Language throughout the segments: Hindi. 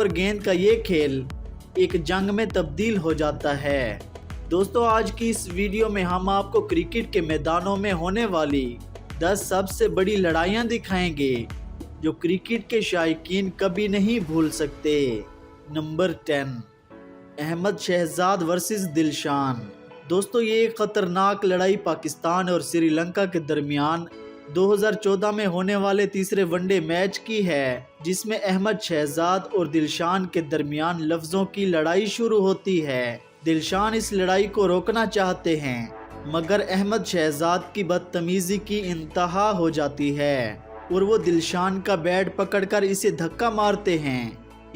और गेंद का ये खेल एक जंग में तब्दील हो जाता है। दोस्तों, आज की इस वीडियो में हम आपको क्रिकेट के मैदानों में होने वाली 10 सबसे बड़ी लड़ाइयाँ दिखाएंगे जो क्रिकेट के शायकीन कभी नहीं भूल सकते। Number 10, Ahmed Shehzad versus Dilshan. दोस्तों, ये एक खतरनाक लड़ाई पाकिस्तान और श्रीलंका के दरमियान 2014 में होने वाले तीसरे वनडे मैच की है, जिसमें अहमद शहजाद और दिलशान के दरमियान लफ्जों की लड़ाई शुरू होती है। दिलशान इस लड़ाई को रोकना चाहते हैं, मगर अहमद शहजाद की बदतमीजी की इंतहा हो जाती है और वो दिलशान का बैट पकड़कर इसे धक्का मारते हैं।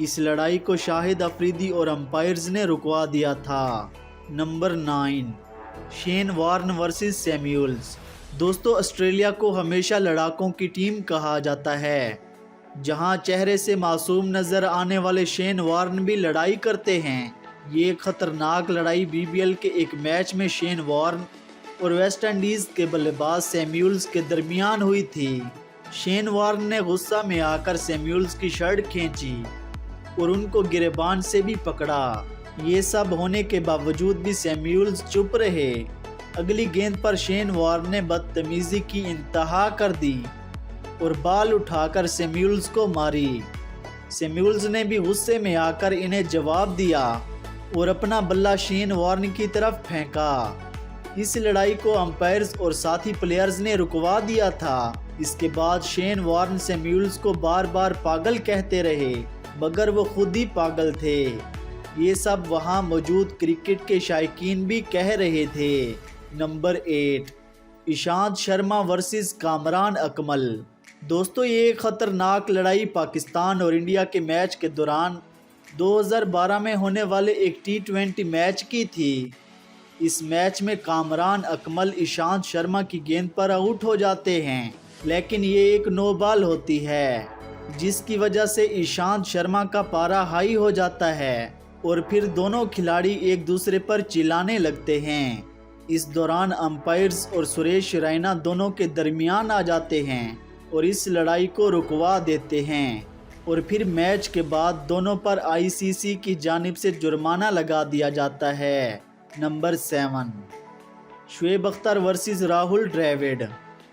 इस लड़ाई को शाहिद अफरीदी और अंपायर्स ने रुकवा दिया था। Number 9, Shane Warne versus Samuels. दोस्तों, ऑस्ट्रेलिया को हमेशा लड़ाकों की टीम कहा जाता है। जहां चेहरे से मासूम नजर आने वाले शेन वॉर्न भी लड़ाई करते हैं। ये खतरनाक लड़ाई बीबीएल के एक मैच में शेन वॉर्न और वेस्ट इंडीज के बल्लेबाज सैमुअल्स के दरमियान हुई थी। शेन वॉर्न ने गुस्सा में आकर सैमुअल्स की शर्ट खींची और उनको गिरेबान से भी पकड़ा। ये सब होने के बावजूद भी सैमुअल्स चुप रहे। अगली गेंद पर शेन वॉर्न ने बदतमीजी की इंतहा कर दी और बाल उठाकर सैमुअल्स को मारी। सैमुअल्स ने भी गुस्से में आकर इन्हें जवाब दिया और अपना बल्ला शेन वॉर्न की तरफ फेंका। इस लड़ाई को अंपायर्स और साथी प्लेयर्स ने रुकवा दिया था। इसके बाद शेन वॉर्न सैमुअल्स को बार बार पागल कहते रहे, मगर वो खुद ही पागल थे। ये सब वहाँ मौजूद क्रिकेट के शायकीन भी कह रहे थे। Number 8, Ishant Sharma versus Kamran Akmal. दोस्तों, ये एक खतरनाक लड़ाई पाकिस्तान और इंडिया के मैच के दौरान 2012 में होने वाले एक T20 मैच की थी। इस मैच में कामरान अकमल ईशांत शर्मा की गेंद पर आउट हो जाते हैं, लेकिन ये एक नो बॉल होती है, जिसकी वजह से ईशांत शर्मा का पारा हाई हो जाता है और फिर दोनों खिलाड़ी एक दूसरे पर चिल्लाने लगते हैं। इस दौरान अंपायर्स और सुरेश रैना दोनों के दरमियान आ जाते हैं और इस लड़ाई को रुकवा देते हैं और फिर मैच के बाद दोनों पर आईसीसी की जानिब से जुर्माना लगा दिया जाता है। Number 7, Shoaib Akhtar versus Rahul Dravid.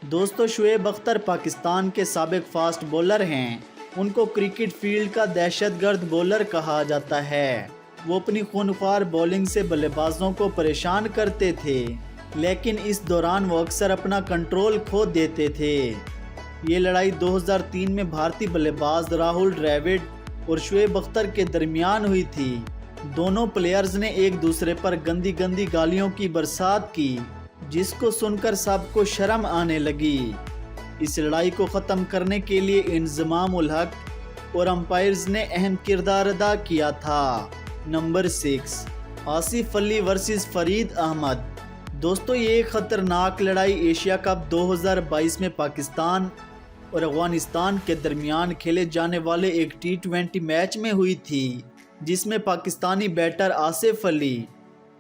दोस्तों, शुएब अख्तर पाकिस्तान के साबिक फास्ट बॉलर हैं। उनको क्रिकेट फील्ड का दहशतगर्द बॉलर कहा जाता है। वो अपनी खूनख्वार बॉलिंग से बल्लेबाजों को परेशान करते थे, लेकिन इस दौरान वो अक्सर अपना कंट्रोल खो देते थे। ये लड़ाई 2003 में भारतीय बल्लेबाज राहुल द्रविड़ और शुएब अख्तर के दरमियान हुई थी। दोनों प्लेयर्स ने एक दूसरे पर गंदी गंदी गालियों की बरसात की, जिसको सुनकर सबको शर्म आने लगी। इस लड़ाई को ख़त्म करने के लिए इंज़माम उल हक और अंपायर्स ने अहम किरदार अदा किया था। Number 6, Asif Ali versus Fareed Ahmad. दोस्तों, ये एक खतरनाक लड़ाई एशिया कप 2022 में पाकिस्तान और अफगानिस्तान के दरमियान खेले जाने वाले एक T20 मैच में हुई थी, जिसमें पाकिस्तानी बैटर आसिफ अली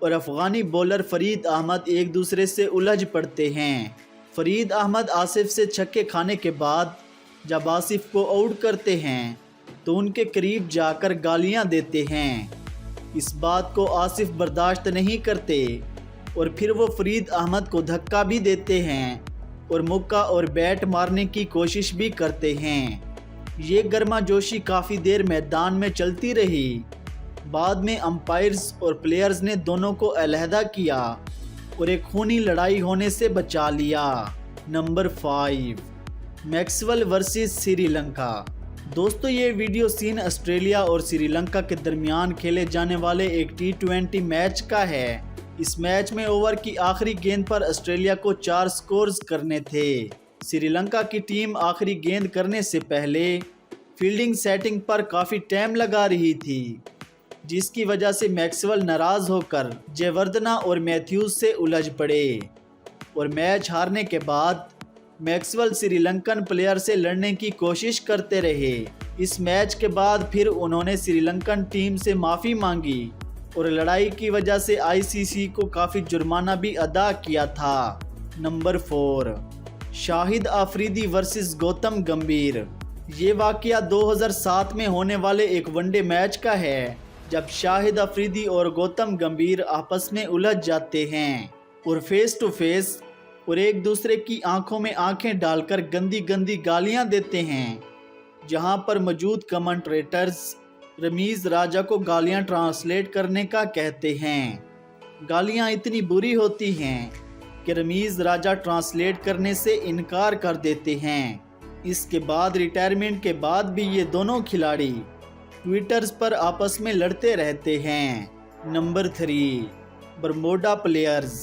और अफगानी बॉलर फरीद अहमद एक दूसरे से उलझ पड़ते हैं। फरीद अहमद आसिफ से छक्के खाने के बाद जब आसिफ को आउट करते हैं तो उनके करीब जाकर गालियां देते हैं। इस बात को आसिफ बर्दाश्त नहीं करते और फिर वो फरीद अहमद को धक्का भी देते हैं और मुक्का और बैट मारने की कोशिश भी करते हैं। ये गर्माजोशी काफ़ी देर मैदान में चलती रही। बाद में अंपायर्स और प्लेयर्स ने दोनों को अलहदा किया और एक खूनी लड़ाई होने से बचा लिया। Number 5, Maxwell versus Sri Lanka. दोस्तों, ये वीडियो सीन ऑस्ट्रेलिया और श्रीलंका के दरमियान खेले जाने वाले एक T20 मैच का है। इस मैच में ओवर की आखिरी गेंद पर ऑस्ट्रेलिया को 4 स्कोर्स करने थे। श्रीलंका की टीम आखिरी गेंद करने से पहले फील्डिंग सेटिंग पर काफ़ी टाइम लगा रही थी, जिसकी वजह से मैक्सवेल नाराज़ होकर जयवर्धना और मैथ्यूज से उलझ पड़े और मैच हारने के बाद मैक्सवेल श्रीलंकन प्लेयर से लड़ने की कोशिश करते रहे। इस मैच के बाद फिर उन्होंने श्रीलंकन टीम से माफ़ी मांगी और लड़ाई की वजह से आईसीसी को काफ़ी जुर्माना भी अदा किया था। नंबर 4, शाहिद अफरीदी वर्सेस गौतम गंभीर। ये वाकया 2007 में होने वाले एक वनडे मैच का है, जब शाहिद अफरीदी और गौतम गंभीर आपस में उलझ जाते हैं और फेस टू फेस और एक दूसरे की आंखों में आंखें डालकर गंदी गंदी गालियां देते हैं। जहां पर मौजूद कमेंटेटर्स रमीज राजा को गालियां ट्रांसलेट करने का कहते हैं। गालियां इतनी बुरी होती हैं कि रमीज राजा ट्रांसलेट करने से इनकार कर देते हैं। इसके बाद रिटायरमेंट के बाद भी ये दोनों खिलाड़ी ट्विटर्स पर आपस में लड़ते रहते हैं। Number 3, Bermuda players.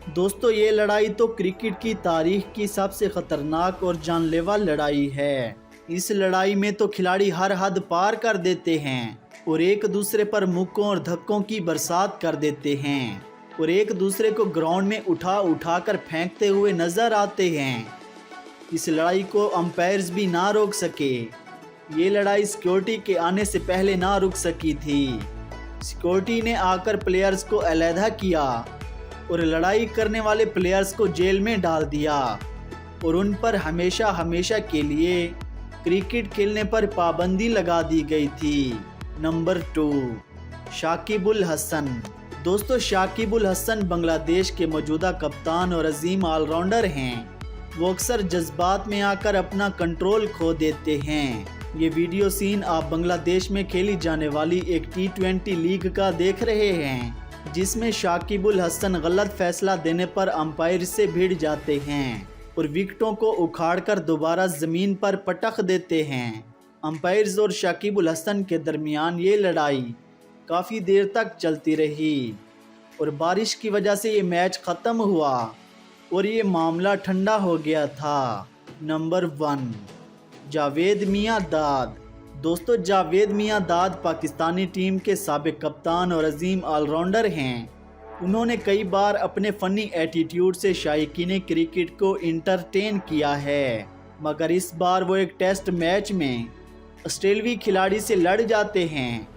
दोस्तों, ये लड़ाई तो क्रिकेट की तारीख की सबसे खतरनाक और जानलेवा लड़ाई है। इस लड़ाई में तो खिलाड़ी हर हद पार कर देते हैं और एक दूसरे पर मुक्कों और धक्कों की बरसात कर देते हैं और एक दूसरे को ग्राउंड में उठा कर फेंकते हुए नजर आते हैं। इस लड़ाई को अंपायर्स भी ना रोक सके। ये लड़ाई सिक्योरिटी के आने से पहले ना रुक सकी थी। सिक्योरिटी ने आकर प्लेयर्स को अलहदा किया और लड़ाई करने वाले प्लेयर्स को जेल में डाल दिया और उन पर हमेशा हमेशा के लिए क्रिकेट खेलने पर पाबंदी लगा दी गई थी। नंबर 2, शाकिबुल हसन। दोस्तों, शाकिबुल हसन बांग्लादेश के मौजूदा कप्तान और अजीम ऑलराउंडर हैं। वो अक्सर जज्बात में आकर अपना कंट्रोल खो देते हैं। ये वीडियो सीन आप बांग्लादेश में खेली जाने वाली एक T20 लीग का देख रहे हैं, जिसमें शाकिबुल हसन गलत फैसला देने पर अंपायर से भिड़ जाते हैं और विकेटों को उखाड़कर दोबारा ज़मीन पर पटक देते हैं। अंपायर्स और शाकिबुल हसन के दरमियान ये लड़ाई काफ़ी देर तक चलती रही और बारिश की वजह से ये मैच ख़त्म हुआ और ये मामला ठंडा हो गया था। नंबर 1, जावेद मियां दाद। दोस्तों, जावेद मियां दाद पाकिस्तानी टीम के साबिक कप्तान और अजीम ऑलराउंडर हैं। उन्होंने कई बार अपने फ़नी एटीट्यूड से शायकीन क्रिकेट को इंटरटेन किया है, मगर इस बार वो एक टेस्ट मैच में ऑस्ट्रेलवी खिलाड़ी से लड़ जाते हैं।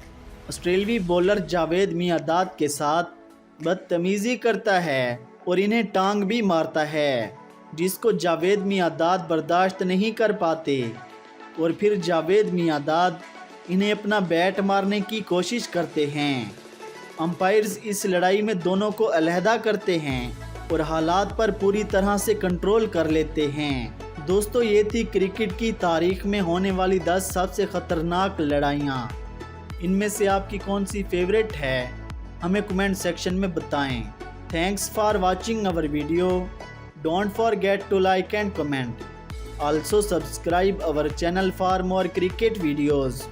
ऑस्ट्रेलवी बॉलर जावेद मियां दाद के साथ बदतमीज़ी करता है और इन्हें टांग भी मारता है, जिसको जावेद मियां दाद बर्दाश्त नहीं कर पाते और फिर जावेद मियां दाद इन्हें अपना बैट मारने की कोशिश करते हैं। अंपायर्स इस लड़ाई में दोनों को अलहदा करते हैं और हालात पर पूरी तरह से कंट्रोल कर लेते हैं। दोस्तों, ये थी क्रिकेट की तारीख में होने वाली 10 सबसे ख़तरनाक लड़ाइयाँ। इनमें से आपकी कौन सी फेवरेट है, हमें कमेंट सेक्शन में बताएं। Thanks for watching our video. Don't forget to like and comment. Also subscribe our channel for more cricket videos.